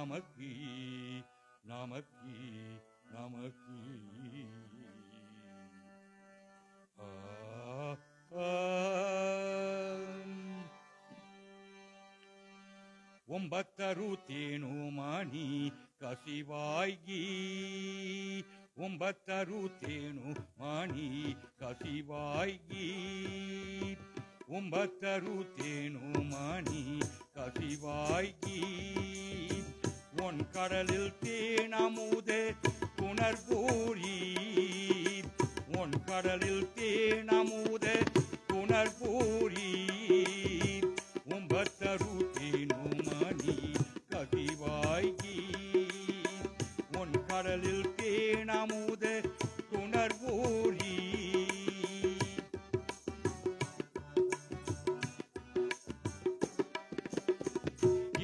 நமக்கு நமக்கு நமக்கு ಒಂಬತ್ತರುತ್ತೇನು ಮಣಿ ಕಸಿವಾಯಿ ಒಂಬತ್ತರುತ್ತೇನು ಮಣಿ ಕಸಿವಾಯಿ ಒಂಬತ್ತರುತ್ತೇನು ಮಣಿ கசிவாய்கி உன் கடலில் தேனமுதே புனர்பூரி உன் கடலில் தேனமுதே புனர்பூரி ஒன்பத்தருத்தேனு மணி கசிவாய்கி உன் கடலில் தேனமுதே புனர்பூரி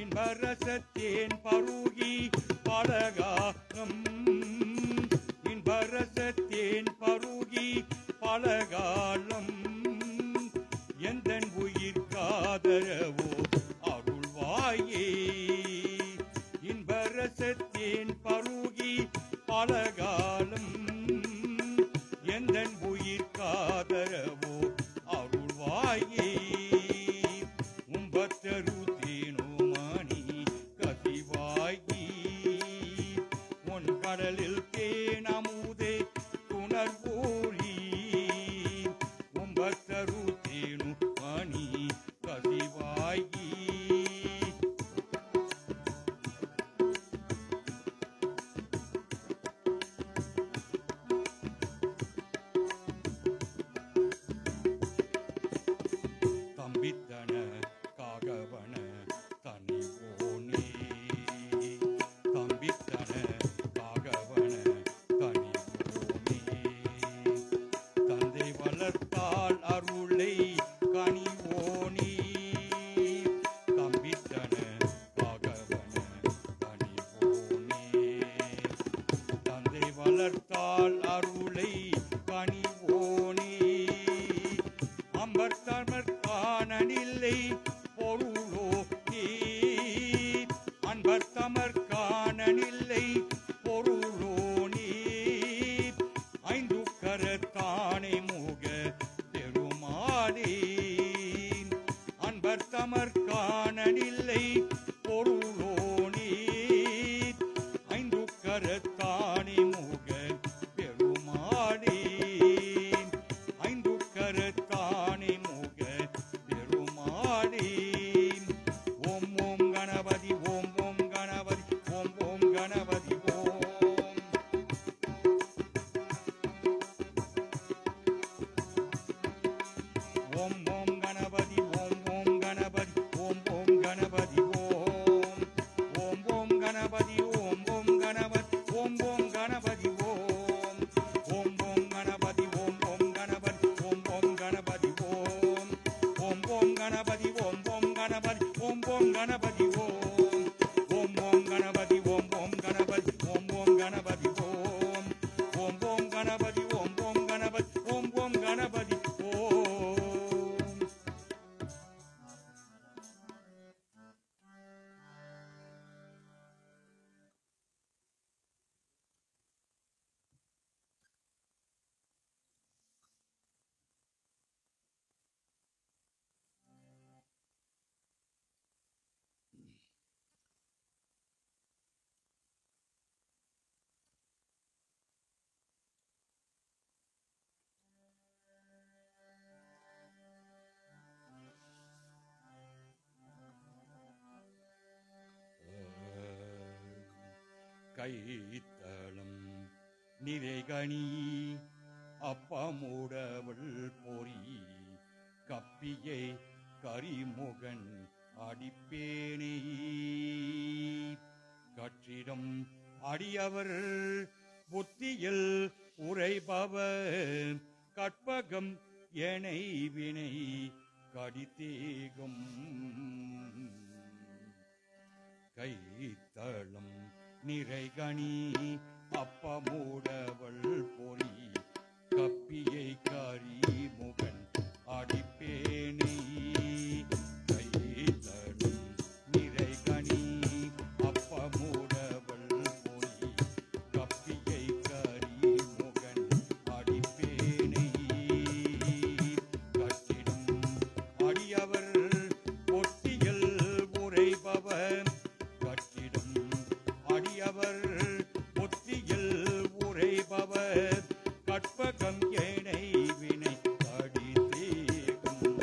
இன்பரசத்தேன் பருகி பலகாலம் இன்பரசத்தேன் பருகி பலகாலம் எந்தன் உயிர் காதரவோ அருள்வாயே இன்பரசத்தேன் பருகி பலகாலம் எந்தன் உயிர் காதரவோ அருள்வாயே ஒன்பத்தருத்தேனு மணி கசிவாயி உன் கடலில் தேனமுதே புனர்பூரி ஒன்பத்தருத்தேனு மணி கசிவாயி தம்பித்தன காகவன தனிவோனே தம்பித்தன காகவன தனிவோனே தந்தை வளர்த்தால் அருளை கனிவோனே தம்பித்தன காகவன தனிவோனே தந்தை வளர்த்தால் அருளை கனிவோனே அம்பர்தமர் காணனில்லை பொருளோ நீ அன்பர்தமர் காணனில்லை பொருளோ நீ ஐந்து கரத்தானே முக பெருமாளே அன்பர்தமர் காணனில்லை பொருளோ நீ ஐந்து கரத்தானே முக பெருமாளே ஐந்து கரத்தானே முக பெருமாளே ஓம் ஓம் கணபதி ஓம் ஓம் கணபதி ஓம் ஓம் கணபதி ஓம் ஓம் ஓம் கணபதி ஓம் ஓம் கணபதி ஓம் ஓம் கணபதி ஓம் ஓம் ஓம் கணபதி ஓம் ஓம் கணபதி ஓம் ஓம் கணபதி ஓம் ஓம் ஓம் கணபதி ஓம் ஓம் கணபதி ஓம் ஓம் கணபதி ஓம் ஓம் ஓம் கணபதி ஓம் ஓம் கணபதி ஓம் ஓம் கணபதி ஓம் ஓம் ஓம் கணபதி ஓம் ஓம் கணபதி ஓம் ஓம் கணபதி ஓம் ஓம் ஓம் கணபதி ஓம் ஓம் கணபதி ஓம் ஓம் கணபதி ஓம் கைத்தளம் நிறைகணி அப்பமுடவள் பொறி கப்பியை கரிமுகன் அடிப்பேனே கற்றிடம் அடியவர் புத்தியில் உரைபவர் கற்பகம் எனை வினை கடித்தேகும் கைத்தளம் நிறைகணி அப்பமுடவள் பொறி கப்பியை கரிமுகன் அடிப்பேனே கைத்தளம் நிறைகணி அப்பமுடவள் செய்பவர் கற்பகம் எனை வினை கடிதேகும்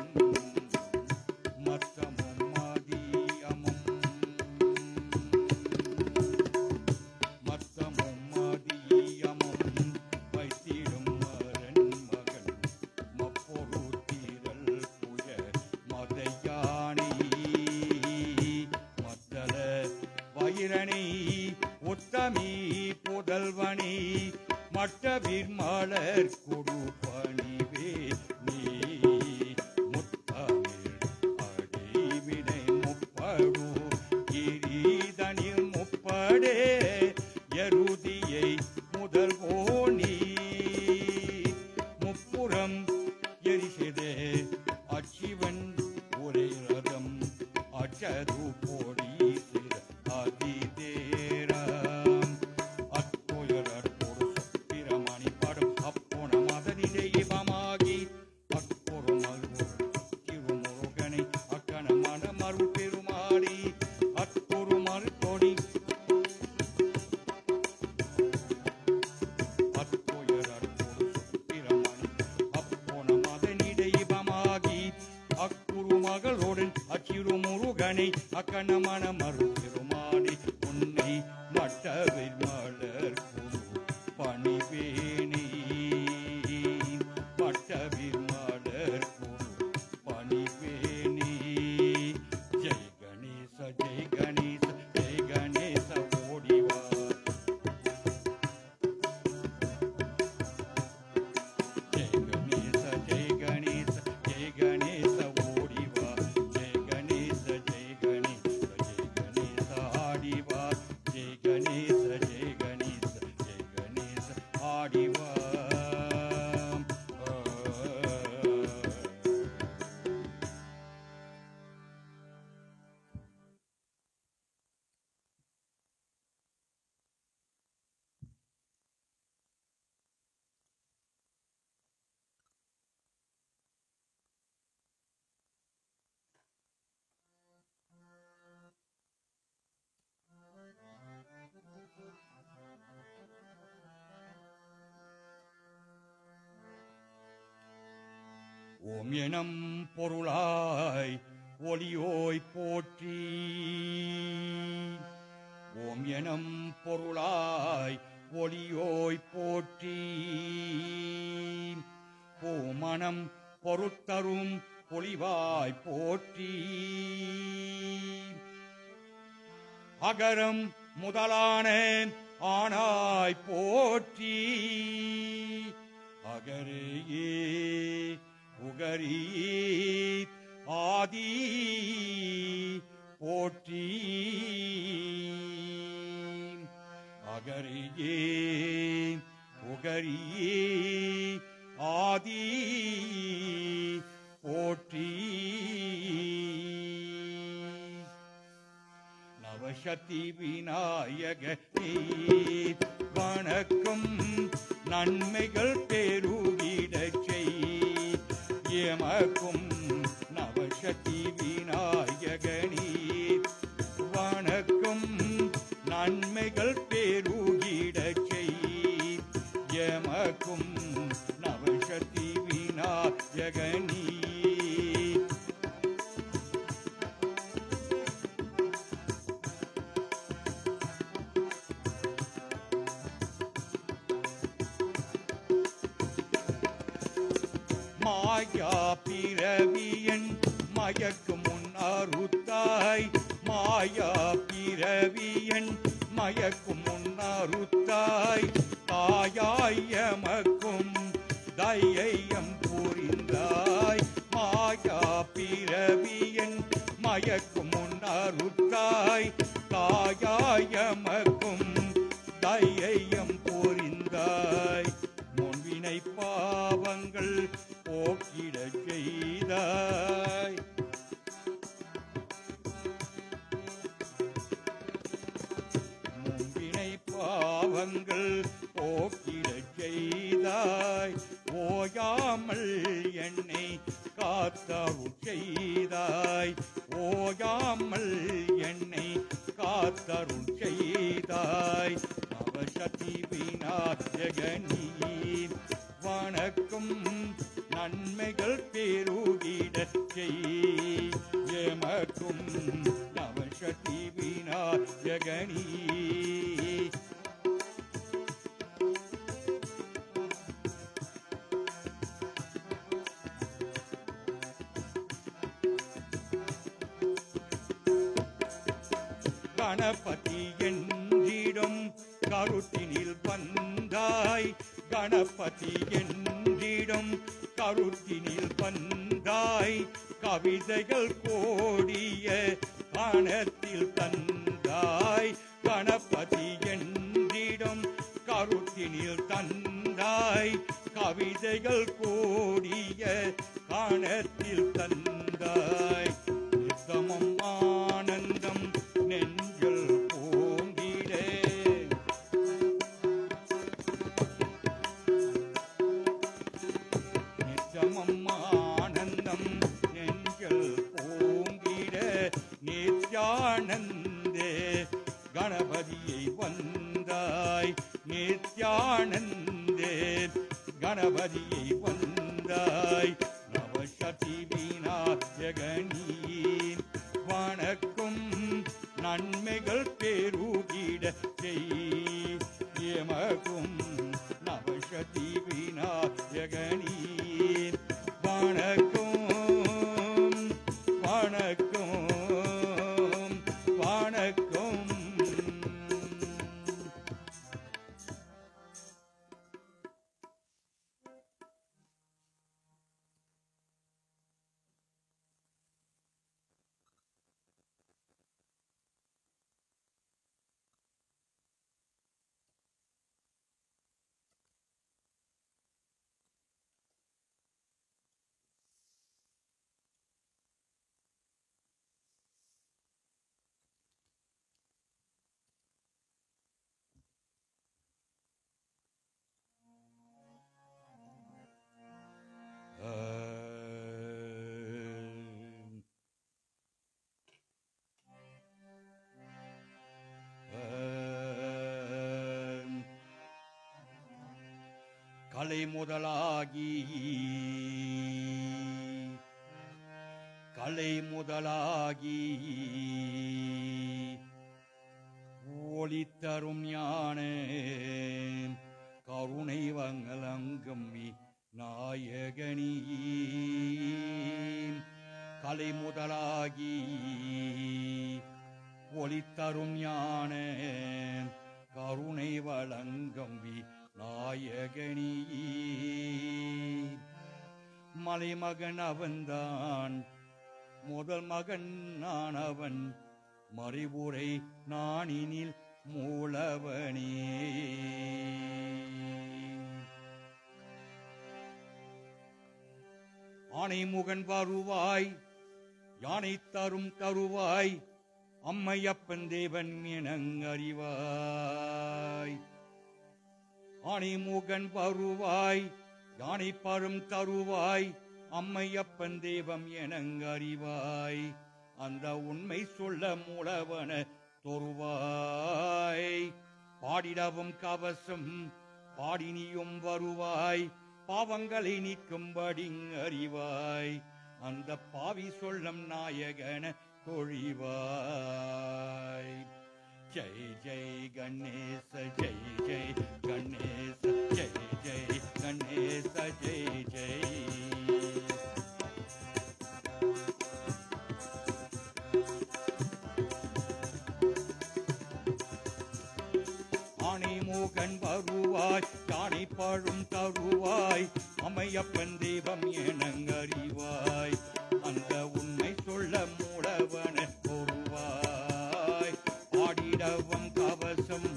மத்தமும் மதியமும் வைத்திடும் மரன் மகன் மப்பொருத்திரல் புய மதையானை மத்தல வயிரணி உத்தமி புதல்வனி மட்டவிர் மலர் கொடு பணிவே நீ முத்தமிழ் அடிவினை முப்படு கிரீதனில் முப்படே எருதியை முதல்வோனி முப்புறம் எரிசதே அச்சிவன் ஒரே ரதம் அச்சது போடி அதிதேரம் அத்துயரற் பொரு பிரமணி படும் அப்போன மதனிடை இவமாகி அக்கொரு மல்வொரு திருமுருகனை அக்கண மனமருள் பெருமாடி அக்கொரு மறுத்தொடி அத்துயரற் பொரு பிரமணி அப்போன மதனிடை இவமாகி அக்குரு மகளுடன் அச்சிறு முருகனை அக்கண மனமருள் பெருமாடி உன்னை மட்டவிர் மலர் குரு பணிவேணி மட்டவிர் மலர் குரு பணிவேணி ஜெய் கணேச ஜெய் கணேச ஜெய் கணேச ஓடிவா ஜெய் கணேச ஜெய் கணேச ஜெய் கணேச ஓடிவா ஜெய் கணேச ஜெய் கணேச ஜெய் கணேச ஆடிவா ஜெய் கணேச ஜெய் கணேச ஜெய் கணேச ஆடிவா ஓம் எனும் பொருளாய் ஒளியோய் போற்றி ஓம் எனும் பொருளாய் ஒளியோய் போற்றி பூமணம் பொருத்தரும் பொலிவாய் போற்றி அகரம் முதலான ஆனாய் போற்றி அகரேயே உகரி ஆதி போற்றி அகரியே உகரியே ஆதி போற்றி நவசக்தி விநாயகனே வணக்கம் நன்மைகள் பெருகிடச் செய் எமக்கும் நவசக்தி விநாயகனே வணக்கம் நன்மைகள் பெருகிடச் செய் எமக்கும் நவசக்தி விநாயகனே மாயா பிறவியன் மயக்கு முன்னறுத்தாய் மாயா பிறவியன் மயக்கு முன்னறுத்தாய் தாயாய் எமக்கும் தயையம் புரிந்தாய் மாயா பிறவியன் மயக்கு முன்னறுத்தாய் தாயாய் எமக்கும் தயையம் புரிந்தாய் முன்வினை பாவங்கள் போக்கிடச் செய்தாய் முன்வினை பாவங்கள் போக்கிடச் செய்தாய் ஓயாமல் என்னை காத்தருள் செய்தாய் ஓயாமல் என்னை காத்தருள் செய்தாய் நவசக்தி விநாயகனே கணபதி என்றிடும் கருத்தினில் வந்தாய் கணபதி என்றிடும் கருத்தினில் வந்தாய் கவிதைகள் கோடிய காணத்தில் தந்தாய் கணபதி என்றிடும் கருத்தினில் தந்தாய் கவிதைகள் கோடிய காணத்தில் தந்தாய் நித்தமும் ஆனந்தம் நெஞ்சில் பூங்கிடே நித்தமும் ஆனந்தம் நெஞ்சில் பூங்கிட நித்யானந்தே கணபதியை வந்தாய் நித்யானந்தே கணபதியை வந்தாய் நவசதி விநாயகனீ வணக்கும் நன்மைகள் பெருகிட செய்யமகும் நவசதி விநாயகனீ வணக்கும் வணக்கம் வணக்கம் கலை முதலாகி ஒளித்தரும் ஞான கருணை வங்கலங்கம்மி நாயகனீ கலை முதலாகி ஒளித்தரும் ஞான கருணை வழங்கம்பி நாயகனீ மலைமகன் அவன்தான் முதல் மகன் நான் அவன் மறைவுரை நானினில் மூலவனே ஆனைமுகன் வருவாய் யானை தரும் தருவாய் அம்மையப்பன் தேவன் எனங்கறிவாய் ஆனைமுகன் வருவாய் யானை பரும் தருவாய் அம்மையப்பன் தேவம் எனங்கறிவாய் அந்த உண்மை சொல்ல மூலவன தொருவாய் பாடிடவும் கவசம் பாடினியும் வருவாய் பாவங்களை நீக்கும்படி அறிவாய் அந்த பாவி சொல்லம் நாயகன தொழிவாய் ஜெய் ஜெய் கணேச ஜெய் ஜெய் கணேச ஜெய் ஜெய் கணேச ஜெய் ஜெய் ஆனைமுகன் வருவாய் யானை பழும் தருவாய் அம்மையப்பன் தெய்வம் எனங்கறிவாய் அந்த உண்மை சொல்ல மூலவன பொருவாய் பாடிடவும் கவசம்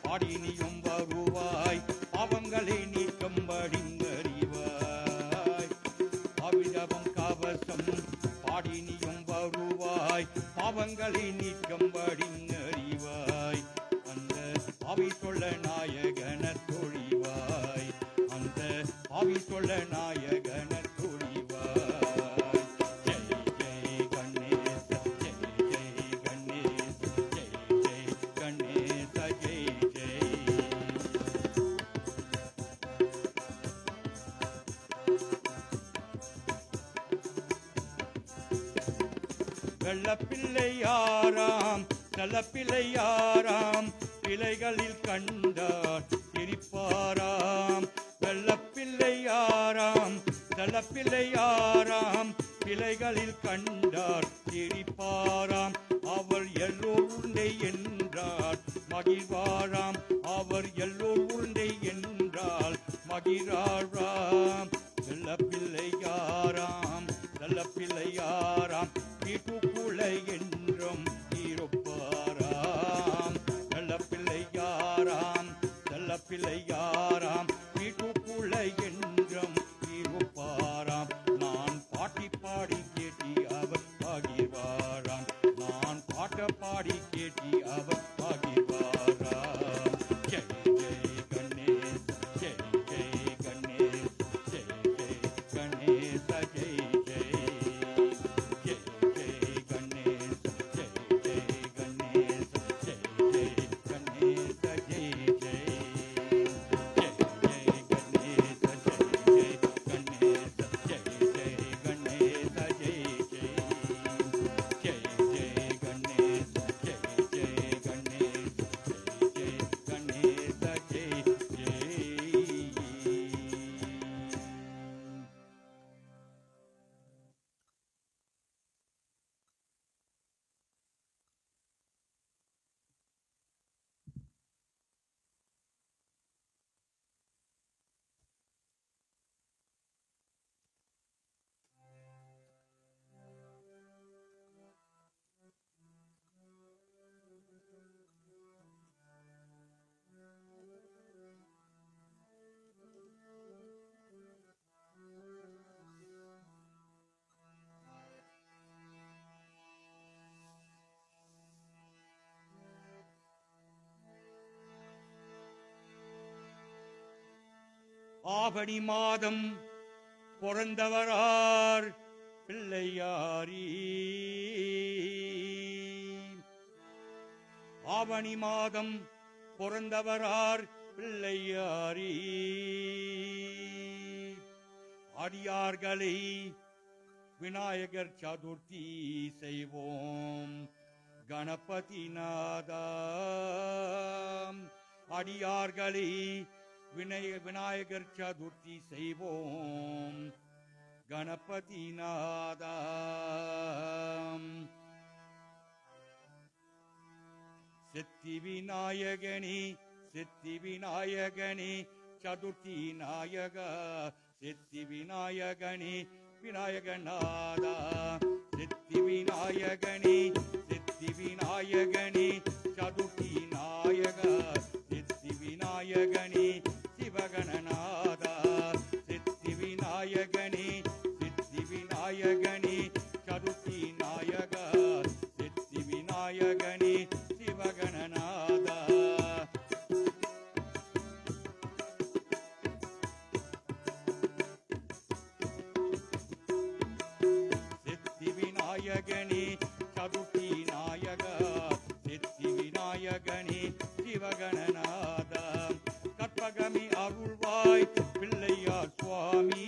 பாடினியும் வருவாய் பாவங்களை நீக்கும்படி அறிவாய் பாவிடவும் கவசம் பாடினியும் வருவாய் பாவங்களை நீக்கும்படி அறிவாய் அந்த பாவி சொல்ல நாயகன தொழிவாய் அந்த பாவி சொல்ல நாயகன தொழிவாய் ஜெய் ஜெய் கணேச ஜெய் ஜெய் கணேச ஜெய் ஜெய் கணேச ஜெய் ஜெய் வெள்ளப்பிள்ளையாராம் நல்லப்பிள்ளையாராம் பிள்ளைகளில் கண்டார் சிரிப்பாராம் வெள்ளப்பிள்ளையாராம் நல்லப்பிள்ளையாராம் பிள்ளைகளில் கண்டார் சிரிப்பாராம் அவர் எல்லோர் உருண்டை என்றால் மகிழ்வாராம். அவர் எல்லோர் உருண்டை என்றால் மகிழாராம். செல்ல பிள்ளையாராம், செல்ல பிள்ளையாராம், வீட்டுக்குள்ளே என்றும் இருப்பாராம். செல்ல பிள்ளையாராம், செல்ல பிள்ளையாராம், வீட்டுக்குள்ளே என்றும் இருப்பாராம். நான் பாட்டி பாடி கேட்டி அவர் பகிர்வாராம். நான் பாட்ட பாடி கேட்டி அவர் பகிர்வாராம். ஜெய் ஜெய் கணேச, ஜெய் ஜெய் கணேச, ஜெய் ஜெய் கணேச, ஜெய் ஜெய். ஜெய் ஜெய் கணேச, ஜெய் ஜெய் கணேச, ஜெய் ஜெய் கணேச, ஜெய் ஜெய். ஜெய் ஜெய் கணேச, ஜெய் ஜெய் கணேச, ஜெய் ஜெய் கணேச, ஜெய் ஜெய். ஜெய் ஜெய் கணேச, ஜெய் ஜெய் கணேச, ஜெய் ஜெய் கணேச, ஜெய் ஜெய். ஆவணி மாதம் பிறந்தவரார் பிள்ளையாரி. ஆவணி மாதம் பிறந்தவரார் பிள்ளையாரி. அடியார்களை விநாயகர் சதுர்த்தி செய்வோம் கணபதி நாதா. அடியார்களை விநாயகர் சதுர்த்தி செய்வோம் கணபதி நாதா. சித்தி விநாயகனே, சித்தி விநாயகனே, சதுர்த்தி நாயகா. சித்தி விநாயகனே, விநாயகநாதா. சித்தி விநாயகனே, சித்தி விநாயகனே, சதுர்த்தி நாயகா. சித்தி விநாயகனே, சிவகணநாதா. சித்தி விநாயகனே, சித்தி விநாயகனே, சதுர்த்தி நாயகா. சித்தி விநாயகனே, சிவகணநாதா. சித்தி விநாயகனே, சதுர்த்தி நாயகா. சித்தி விநாயகனே, சிவகணநாதா. கற்பகமி அருள்வாய் பிள்ளையார் சுவாமி.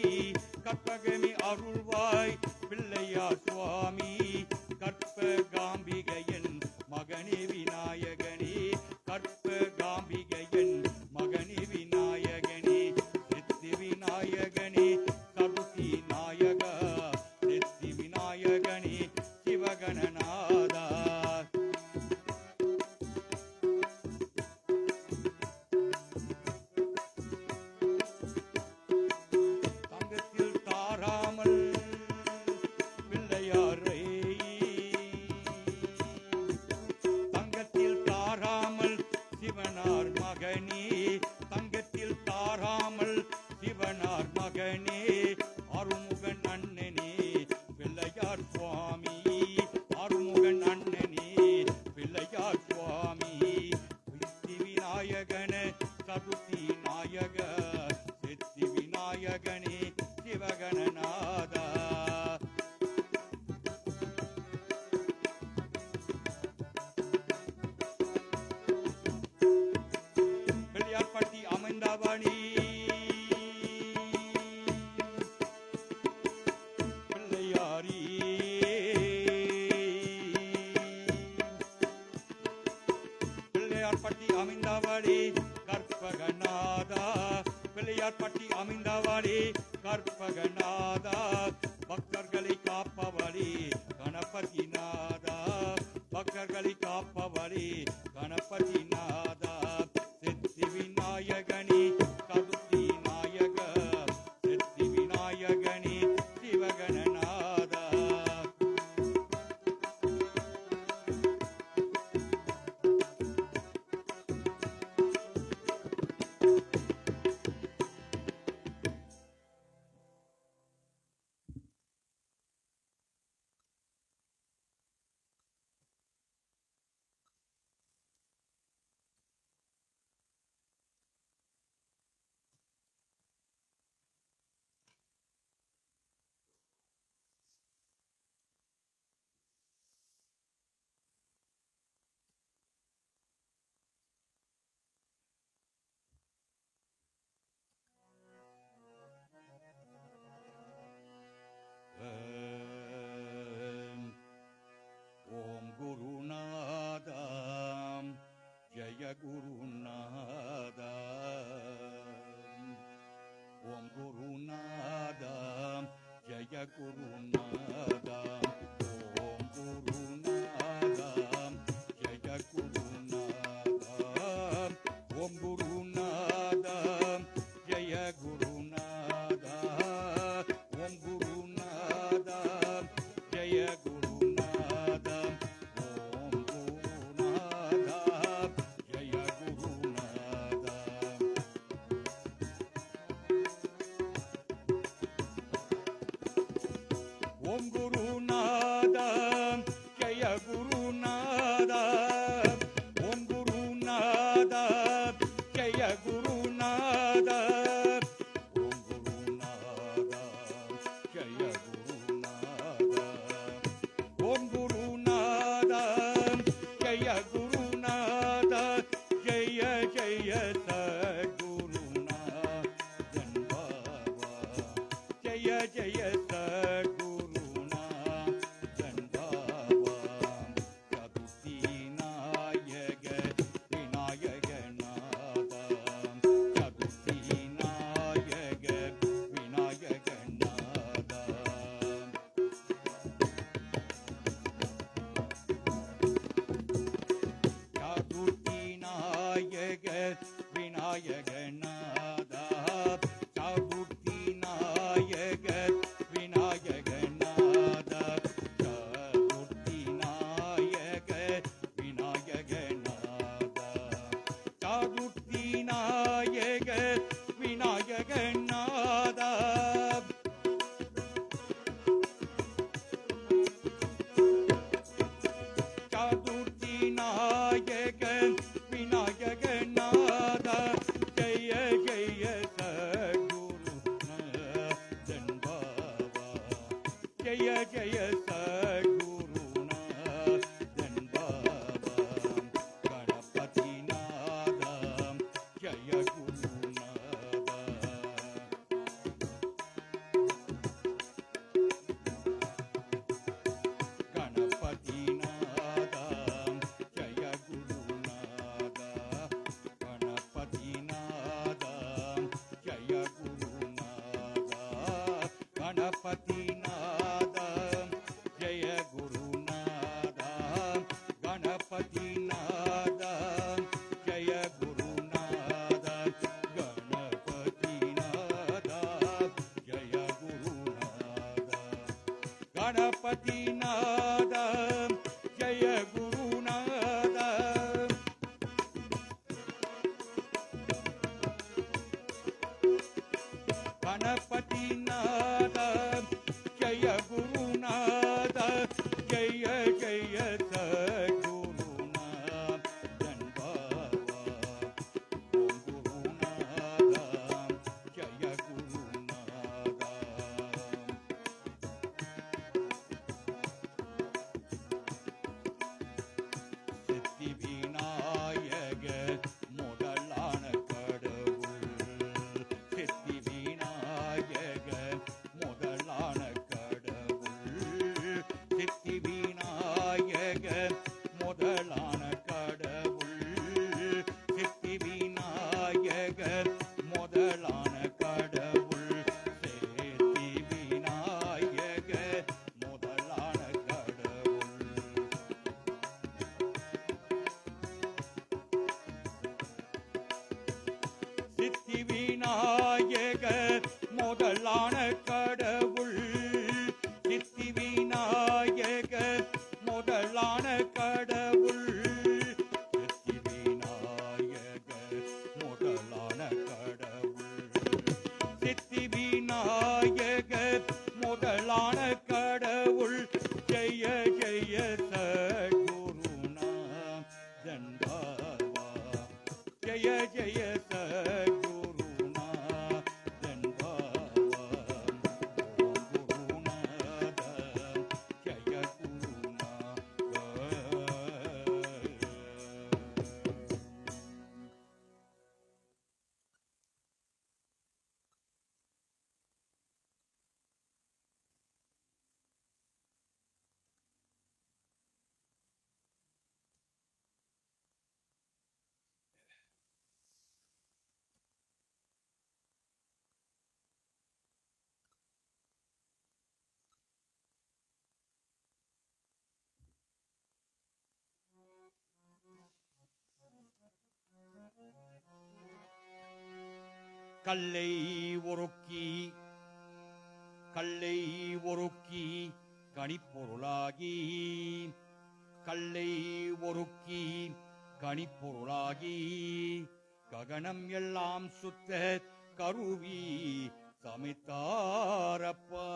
கற்பகமி அருள்வாய் பிள்ளையார் சுவாமி. கற்பகாம்பிகையன் மகனே விநாயகனே. கற்பகாம்பிகையன் மகனே விநாயகனே. சித்தி விநாயகனே, சதுர்த்தி நாயகா. சித்தி விநாயகனே, சிவகணநாதா. தங்கத்தில் தாராமல் பிள்ளையாரை. தங்கத்தில் தாராமல் சிவனார் மகனே. தங்கத்தில் தாராமல் சிவனார் மகனே. அருமுகன் அண்ணனே பிள்ளையார் சுவாமி. அருமுகன் அண்ணனே பிள்ளையார் சுவாமி. சித்தி விநாயகன சதுர்த்தி நாயக. சித்தி விநாயகனே, சிவகணநாதா. பிள்ளையார்பட்டி அமைந்தவனி. பிள்ளையாரி. பிள்ளையார்பட்டி அமைந்தவனி கற்பகநாதா. பிள்ளையார்பட்டி அமைந்தவனி கற்பகநாதா. பக்தர்களை காப்பவனே கணபதி நாதா. பக்த விநாயகர்களை காப்பவரே கணபதி நாதா சித்தி விநாயகனே கருத்தி நாயக சித்தி விநாயகனே சிவகணநாதா ஓம் குருநாதா ஜய குருநாதா ஓம் குருநாதா ஜய குருநாதா ஓம் குருநாதா ஜய குருநாதா ஓம் குருநாதா ஜய குருநாதா ஓம் குருநாதா ஜய குருநாதா ஓம் குருநாதா ஜய குருநாதா ஓம் குருநாதா ஜய குருநாதா ஓம் குருநாதா ஜய குருநாதா ஓம் குருநாதா ஜய குருநாதா ஓம் குருநாதா ஜய குருநாதா ஜய ஜய சத்குருநாதன் பாபா ஜய ஜய சத்குருநாதன் பாபா சதுர்த்தி நாயக விநாயகநாதா சதுர்த்தி நாயக விநாயகநாதா சதுர்த்தி நாயக விநாயகநாதா சதுர்த்தி நாயக விநாயகநாதா சதுர்த்தி நாயக விநாயகநாதா சதுர்த்தி நாயக விநாயகநாதா சதுர்த்தி நாயக விநாயகநாதா ஜய ஜய சத்குருநாதன் பாபா ஜய ஜய சத்குருநாதன் பாபா கணபதி நாதா ஜய குருநாதா கணபதி நாதா ஜய குருநாதா கணபதி நாதா ஜய குருநாதா கணபதி நாதா ஜய குருநாதா கணபதி நாதா ஜய குருநாதா கணபதி நாதா ஜய குருநாதா கணபதி நாதா ஜய குருநாதா கணபதி நாதா ஜய குருநாதா ஜய ஜய சத்குருநாதன் பாபா ஓம் குருநாதா ஜய குருநாதா சித்தி விநாயக முதலான கடவுள் சித்தி விநாயக முதலான கடவுள் சித்தி விநாயக முதலான கடவுள் சித்தி விநாயக முதலான கடவுள் சித்தி விநாயக முதலான கடவுள் கல்லை ஒருக்கி கனிப்பொருளாகி கல்லை ஒருக்கி கனிப்பொருளாகி ககனம் எல்லாம் சுத்த கருவி சமைத்தாரப்பா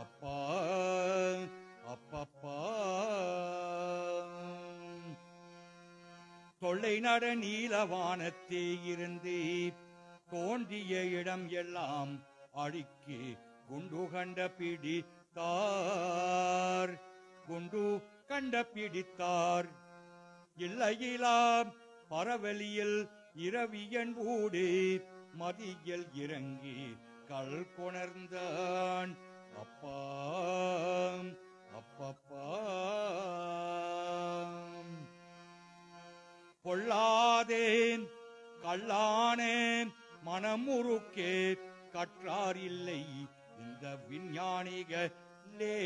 அப்பா அப்பப்பா தொல்லை நட நீலவானத்தே இருந்து தோன்றிய இடம் எல்லாம் அழிக்கு குண்டு கண்ட பிடித்தார் இல்லையிலாம் பரவலியில் இரவியன் ஊடு மதியில் இறங்கி கல் கொணர்ந்தான் அப்பா அப்பப்பா பொல்லாதேன் கல்லானேன் மனமுறுக்கே கற்றார் இல்லை இந்த விஞ்ஞானிகளே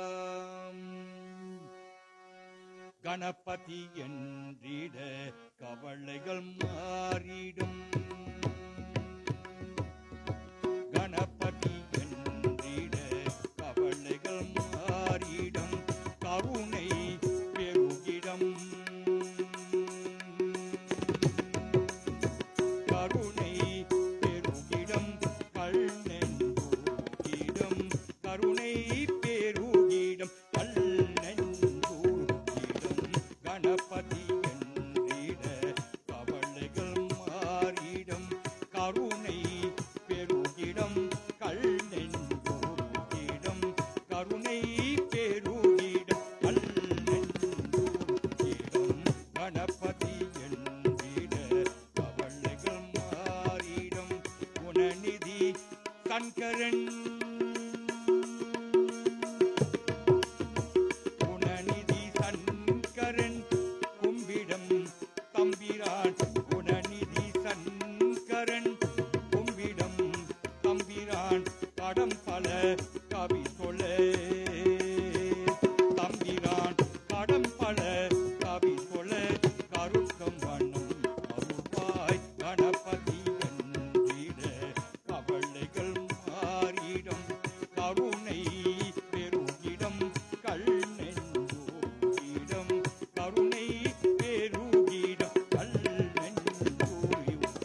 கணநாதாம் கணபதி என்றிட கவலைகள் மாறிடும் கணபதி என்றிட கவலைகள் மாறிடும் கருணை பெருகிடம் கருணை பெருகிடம் கல்நெஞ்சூரிடம் கருணை பெருகிடம் கணபதி என்றிட கவலைகள் மாறிடம் கருணை பெருகிடம் கல்நெஞ்சூரிடம் கருணை பெருகிடம் கல்நெஞ்சூரிடம் கணபதி என்றிட கவலைகள் மாறிடம் குணநிதி சங்கரன் கும்பிடம் தம்பிரான் குணநிதி சங்கரன் கும்பிடம் தம்பிரான் கடம் பல கவி சொல்ல தம்பிரான் கடம் பல கவி சொல்ல கருக்கம் வண்ணம் அருள்வாய் கணபதி என்றிட கவலைகள் மாறிடம் கருணை பெருகிடம் கல்நெஞ்சூரிடம் கருணை பெருகிடம் கல்நெஞ்சூரிடம்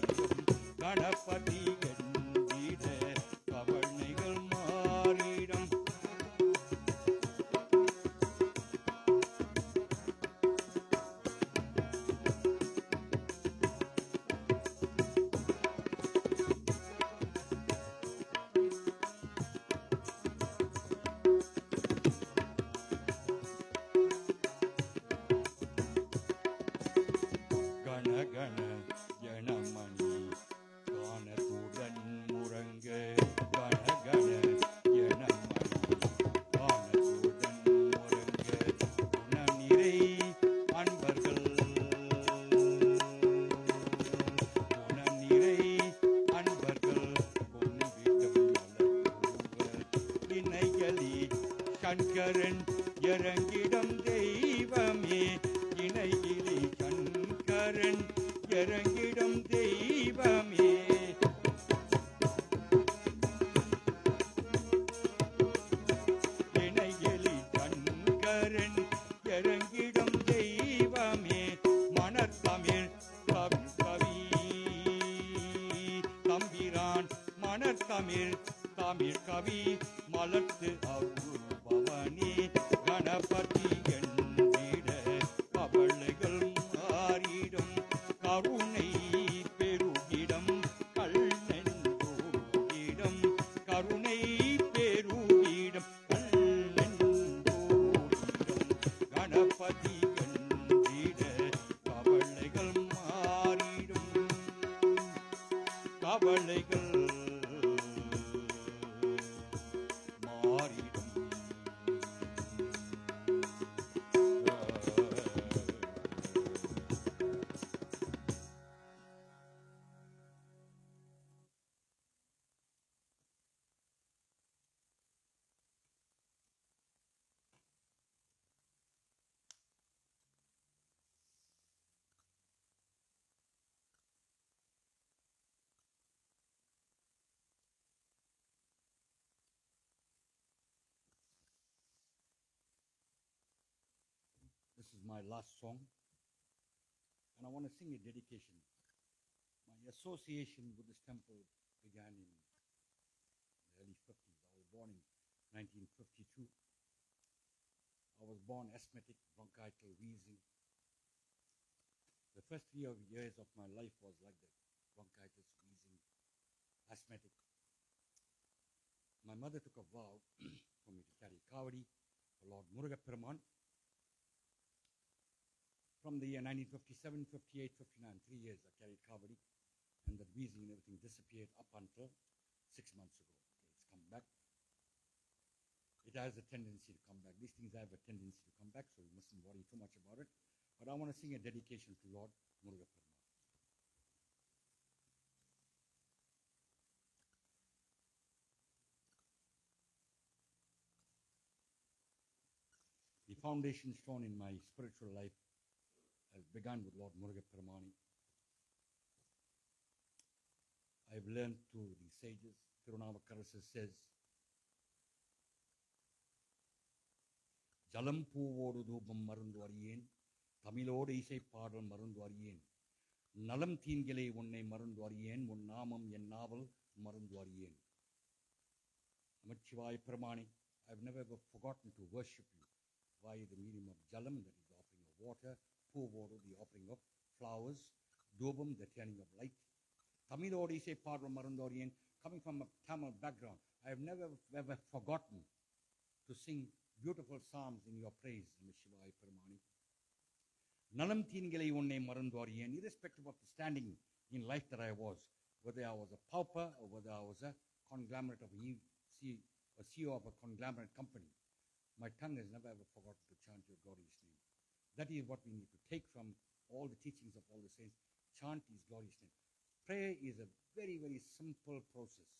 கணபதி என்றிட கவலைகள் மாறிடம் கணகண ஜனமணி காணத்துடன் முரங்க கணகண ஜனமணி காணத்துடன் முரங்க குணம் நிறை அன்பர்கள் குணம் நிறை அன்பர்கள் பொன்விடம் இணைகளி சங்கரன் இறங்கிடம் தெய்வமே இணைகிளி சங்கரன் இறங்கிடும் தெய்வமே இணைகிளி சங்கரன் இறங்கிடும் தெய்வமே மணத்தமிழ் கவி தம்பிரான் மணத்தமிழ் தமிழ் கவி மலர்த்து அருள்பவனே கணபதி என்றிட கவலைகள் மாறிடும் கருணை பெருகிடம் கல்நெஞ்சூரிடம் கருணை பெருகிடம் கல்நெஞ்சூரிடம் கணபதி என்றிட கவலைகள் மாறிடும் கவலைகள் மாறிடும் my last song, and I want to sing a dedication. My association with this temple began in the early 50s. I was born in 1952. I was born asthmatic, bronchitis, wheezing. The first 3 years of my life was like that: bronchitis, wheezing, asthmatic. My mother took a vow for me to carry Kavadi for Lord Murugaperuman. From the year 1957, 58, 59, 3 years I carried Kavadi, and that wheezing and everything disappeared up until 6 months ago. Okay, it's come back. It has a tendency to come back. These things have a tendency to come back, so you mustn't worry too much about it. But I want to sing a dedication to Lord Murugaperuman. The foundation stone in my spiritual life has begun with Lord Murugaperuman. I've learned through the sages. Tirunavukarasa says, Jalam poovodu dhoopam marundu ariyen, Tamilodu isai paadal marundu ariyen, Nalam theengile unnai marundu ariyen, Un naamam en naaval marundu ariyen. Namachivaya Perumaane, I've never ever forgotten to worship you via the medium of Jalam, that is the offering of water, poovodu, the offering of flowers, Dhoopam, the turning of light. Tamilodu isai paadal marundu ariyen, coming from a Tamil background, I have never ever forgotten to sing beautiful psalms in your praise, Namashivaya Perumaane. Nalam theengile unnai marundu ariyen, irrespective of the standing in life that I was, whether I was a pauper or whether I was a conglomerate of a CEO of a conglomerate company, my tongue has never ever forgotten to chant your glorious name. That is what we need to take from all the teachings of all the saints. Chant his glorious name. Prayer is a very, very simple process.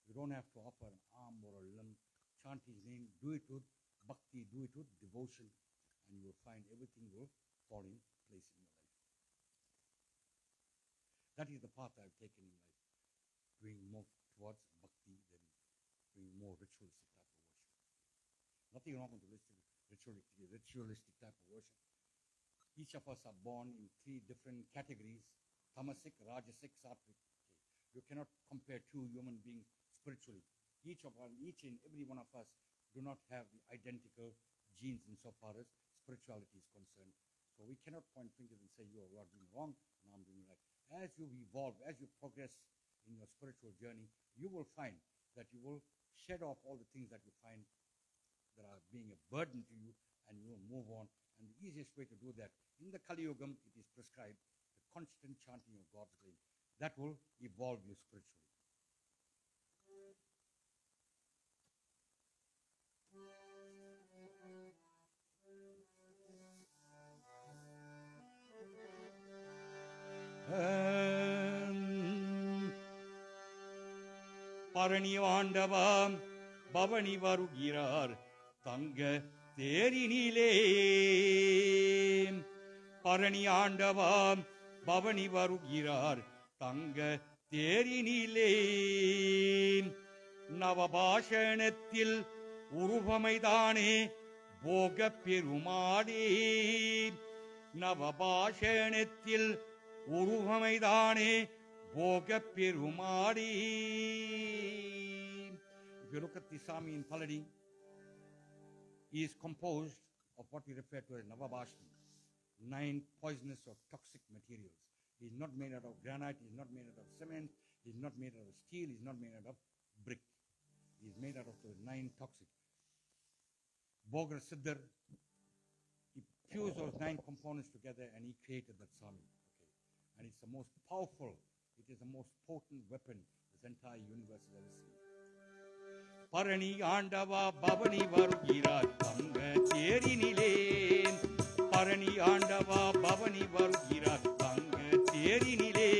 You don't have to offer an arm or a limb. Chant his name, do it with bhakti, do it with devotion, and you will find everything will fall in place in your life. That is the path I've taken in life, doing more towards bhakti than doing more ritualistic type of worship. Nothing wrong with the ritualistic type of worship. Each of us are born in 3 different categories: tamasic, rajasic, sattvic. You cannot compare 2 human beings spiritually. Each and every one of us do not have the identical genes insofar as spirituality is concerned. So we cannot point fingers and say, you are doing wrong and I'm doing right. As you evolve, as you progress in your spiritual journey, you will find that you will shed off all the things that you find that are being a burden to you, and you will move on. And the easiest way to do that, in the Kali Yugam, it is prescribed, the constant chanting of God's name. That will evolve you spiritually. Bharani ஆண்டவாம் பவனி வருகிறார் தங்க தேரினிலே. பரணி ஆண்டவாம் பவனி வருகிறார் தங்க தேரினிலே. நவபாஷணத்தில் உருவமைதானே போக பெருமாளே. நவபாஷணத்தில் உருவமைதானே போக பெருமாளே. If you look at the Sami in Paladi, he is composed of what we refer to as Navabhashana, 9 poisonous or toxic materials. He is not made out of granite, he is not made out of cement, he is not made out of steel, he is not made out of brick. He is made out of those 9 toxic. Bogar Siddhar, he fused those 9 components together and he created that Sami. Okay. And it's the most powerful, it is the most potent weapon this entire universe has ever seen. Bharani ஆண்டவா பவனி வருகிறார் தங்க தேரினிலே. பரணி ஆண்டவா பவனி வருகிறார் தங்க தேரினிலே.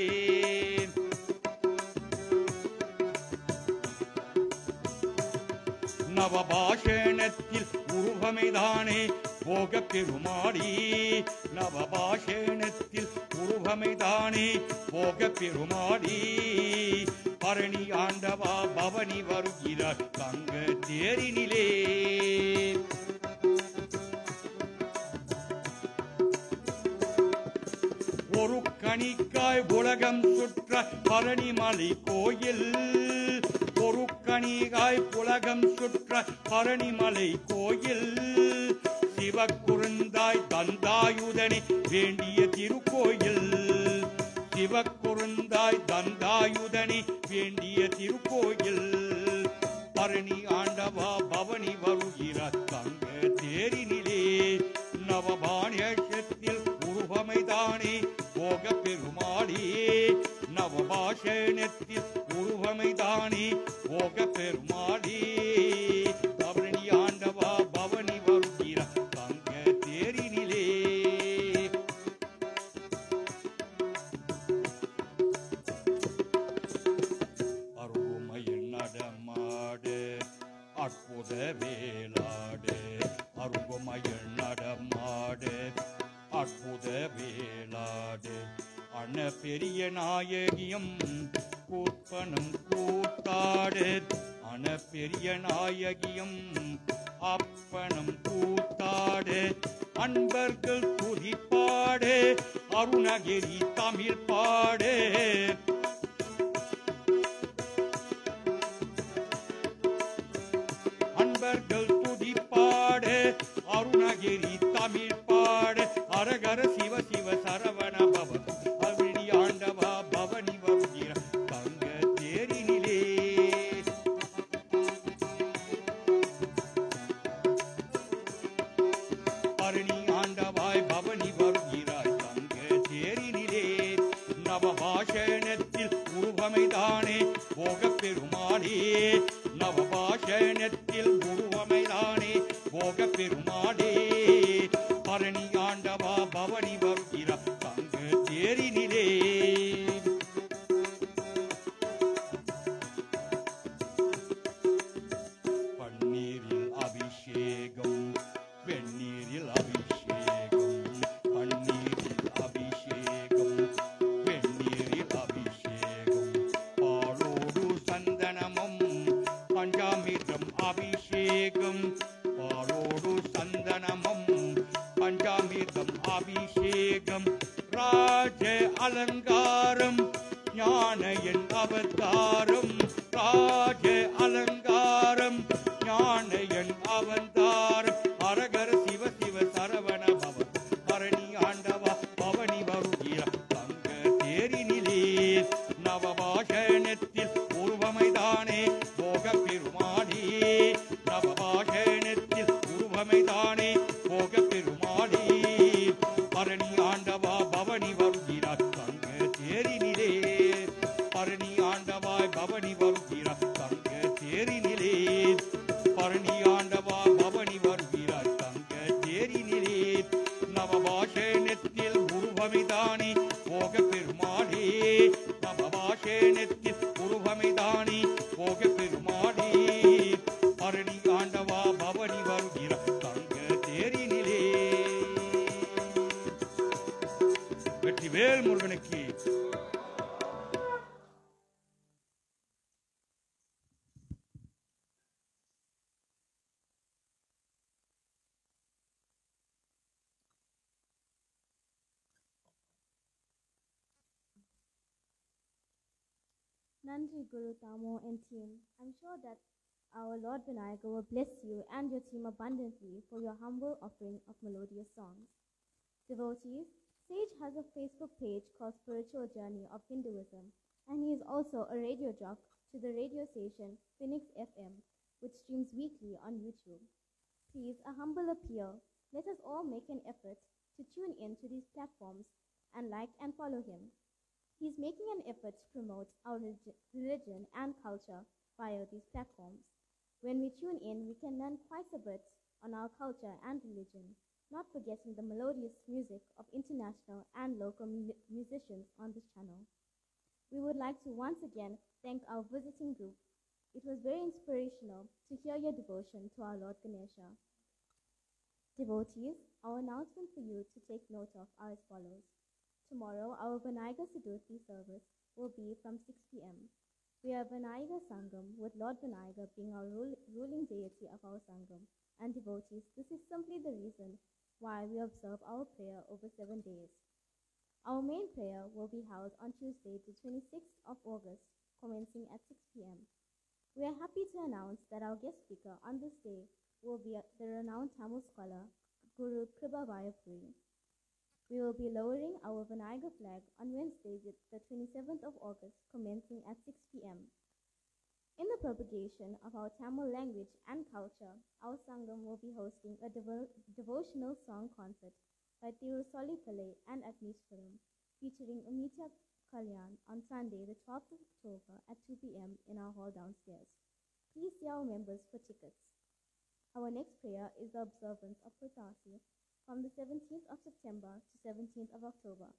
நவபாஷணத்தில் உருவமைதானே போக பெருமாளே. நவபாஷணத்தில் உருவமைதானே போக பெருமாளே. பரணி ஆண்டவா பவனி வருகிறார் தங்க தேரினிலே. கணிக்காய் உலகம் சுற்ற பழனிமலை கோயில் ஒரு கணிகாய் உலகம் சுற்ற பழனிமலை கோயில் சிவக்குறுந்தாய் தந்தாயுதனை வேண்டிய திருக்கோயில் சிவக்குறுந்தாய் தந்தாயுதனி வேண்டிய திருக்கோயில் பரணி ஆண்டவா பவனி வருகிறார் தங்க தேரினிலே நவபாணியத்தில் உருவமைதானே போக பெருமாளே நவபாஷணத்தில் உருவமைதானே போக பெருமாளே பரணி ஆண்டவா பவனி வருகிறார் தங்க தேரினிலே அற்புத வேளாடு அருகுமயில் நடமாடு அற்புத வேளாடு அண பெரிய நாயகியம் கூற்பனும் கூத்தாடு அண பெரிய நாயகியம் அப்பனும் கூத்தாடு அன்பர்கள் துதிப்பாடு அருணகிரி தமிழ் பாடு அன்பர்கள் துதிப்பாடு அருணகிரி தமிழ் பாடு அரகர சிவ சிவ சரவண பவ பவனி ஆண்டவா பவனி வருகிற தங்க தேரினிலே பரணி ஆண்டவாய் பவனி வருகிறாய் தங்க தேரினிலே நவபாஷணத்தில் உருவமைதானே போக பெருமாளே நவபாஷணத்தில் உருவமைதானே போக பெருமாளே பரணி ஆண்டவா பவனி வருகிற தங்க தேரினிலே பன்னீரில் அபிஷேகம் வெந்நீரில் அபிஷேகம் பன்னீரில் அபிஷேகம் வெந்நீரில் அபிஷேகம் பாலோடு சந்தனமும் பஞ்சாமிர்தம் அபிஷேகம் பாலோடு சந்தனமும் பஞ்சாமிர்தம் அபிஷேகம் ராஜ அலங்காரம் ஞான என் அவதாரம் ராஜ அலங்காரம் ஞான என் அவதாரம் அரகர சிவ சிவ சரவண பவ பரணி ஆண்டவா பவனி வருகிற தங்க தேரினிலே நவபாஷணத்தில் உருவமைதானே போக பெருமாளே நவபாஷணத்தில் உருவமைதானே போக பெருமாளே பரணி ஆண்டவா பவனி வருகிறார் தங்க தேரினிலே பரணி ஆண்டவாய் பவனி வருகிறார் தங்க தேரினிலே பரணி ஆண்டவா பவனி வருகிறார் தங்க தேரினிலே நவபாஷணத்தில் உருவமைதானே போக பெருமாளே நவபாஷணத்தில் உருவமைதானே போக பெருமாளே பரணி ஆண்டவா பவனி வருகிறார் தங்க தேரினிலே வெற்றிவேல் முருகனுக்கு Nandri Guru Tamo and team, I'm sure that our Lord Vinayaga will bless you and your team abundantly for your humble offering of melodious songs. Devotees, Sage has a Facebook page called Spiritual Journey of Hinduism, and he is also a radio jock to the radio station Phoenix FM, which streams weekly on YouTube. Please, a humble appeal, let us all make an effort to tune in to these platforms and like and follow him. He's making an effort to promote our religion and culture via these platforms. When we tune in, we can learn quite a bit on our culture and religion, not forgetting the melodious music of international and local musicians on this channel. We would like to once again thank our visiting group. It was very inspirational to hear your devotion to our Lord Ganesha. Devotees, our announcement for you to take note of are as follows. Tomorrow, our Vinayaga Sadurthi service will be from 6 p.m. We are Vinayaga Sangam, with Lord Vinayaga being our ruling deity of our Sangam. And devotees, this is simply the reason why we observe our prayer over 7 days. Our main prayer will be held on Tuesday, the 26th of August, commencing at 6 p.m. We are happy to announce that our guest speaker on this day will be the renowned Tamil scholar, Guru Kriba Vayapuri. We will be lowering our Vinayagar flag on Wednesday, the 27th of August, commencing at 6 p.m. In the propagation of our Tamil language and culture, our Sangam will be hosting a devotional song concert by Tirusoli Pillai and Agnishwaram, featuring Amitya Kalyan on Sunday, the 12th of October at 2 p.m. in our hall downstairs. Please see our members for tickets. Our next prayer is the observance of Purtasi from the 17th of September to 17th of October.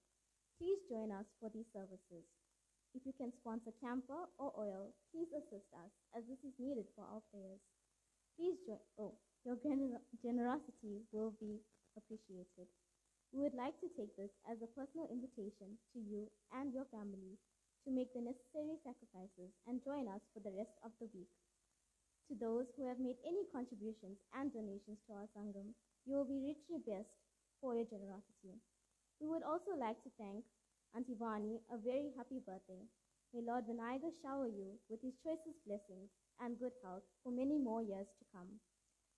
Please join us for these services. If you can sponsor camphor or oil, please assist us, as this is needed for our prayers. Please join. Your generosity will be appreciated. We would like to take this as a personal invitation to you and your family to make the necessary sacrifices and join us for the rest of the week. To those who have made any contributions and donations to our Sangam, you will be richly blessed for your generosity. We would also like to thank Auntie Vani a very happy birthday. May Lord Vinayagar shower you with his choicest blessings and good health for many more years to come.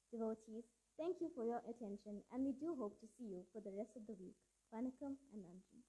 Devotees, thank you for your attention, and we do hope to see you for the rest of the week. Vanakkam and Nandri.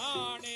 ஆணை